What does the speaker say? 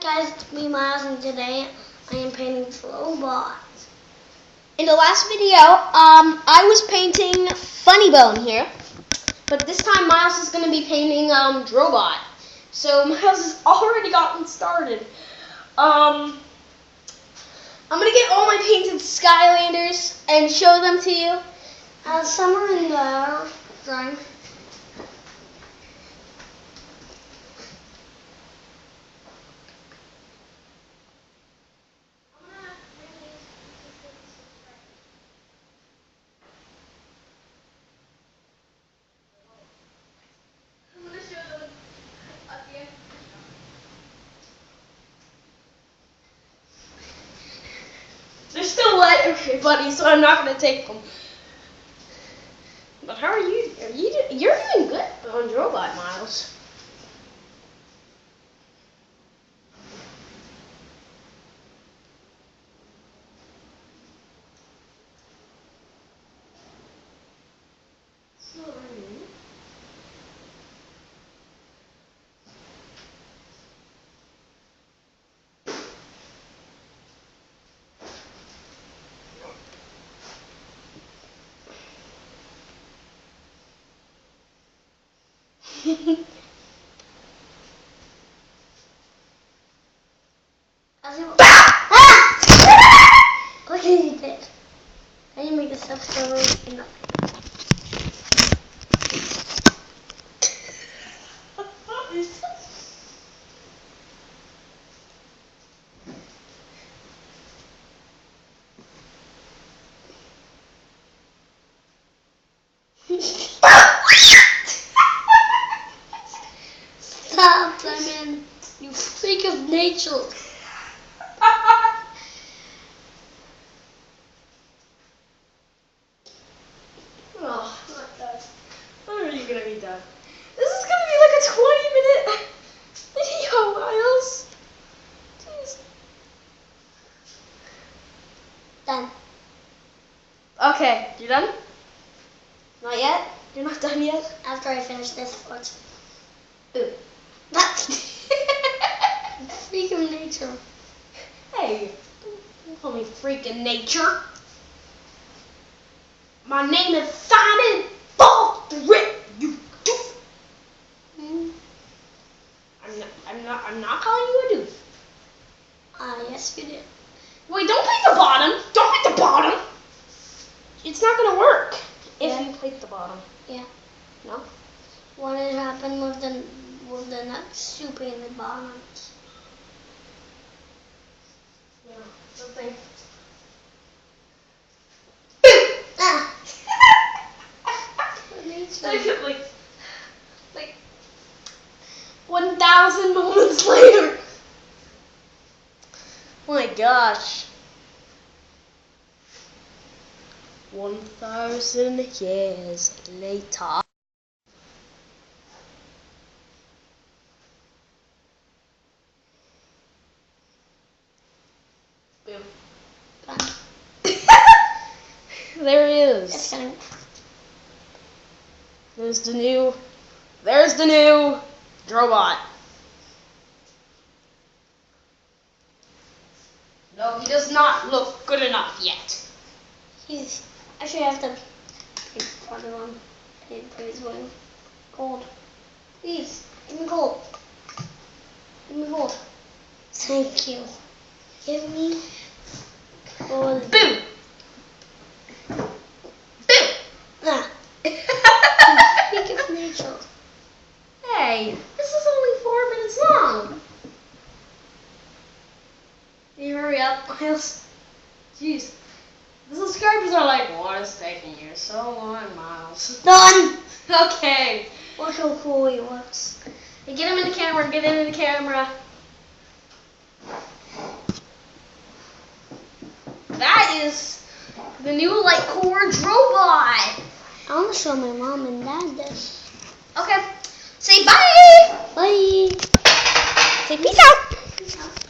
Guys, it's me, Miles, and today I am painting robots. In the last video, I was painting Funny Bone here, but this time Miles is going to be painting Drobot. So Miles has already gotten started. I'm going to get all my painted Skylanders and show them to you. Some are in the drawing. They're still wet, everybody, so I'm not going to take them. But how are you? You're doing good on Drobot, Miles. It's not raining. Look at you did. I didn't make this up so nothing. Stop, Simon. You freak of nature. Oh, not done. When are you gonna be done? This is gonna be like a 20-minute video, Miles. Jeez. Done. Okay, you done? Not yet? You're not done yet? After I finish this, watch. Ooh. Freak of nature. Hey, don't call me freaking nature. My name is Simon Baldrick, you doof. I'm not calling you a doof. Yes you did. Wait, don't paint the bottom. Don't paint the bottom. It's not gonna work if you paint the bottom. Yeah. No? What had happened with the nuts you painted the bottom? No, something. like 1,000 moments later. Oh my gosh. 1,000 years later. Boom. There he is. There's the new Drobot. No, he does not look good enough yet. He's actually I have to paint part of him. Put his wing gold. Please, give me gold. Give me gold. Thank you. Give me gold. Boom! Freak of nature. Hey, this is only 4 minutes long. Can you hurry up, Miles? Jeez. The subscribers are like, what is taking you so long, Miles? Done. Okay. Look how cool he looks. Hey, get him in the camera, get him in the camera. That is the new Lightcore Drobot. I want to show my mom and dad this. Okay. Say bye. Bye. Say peace out. Peace out.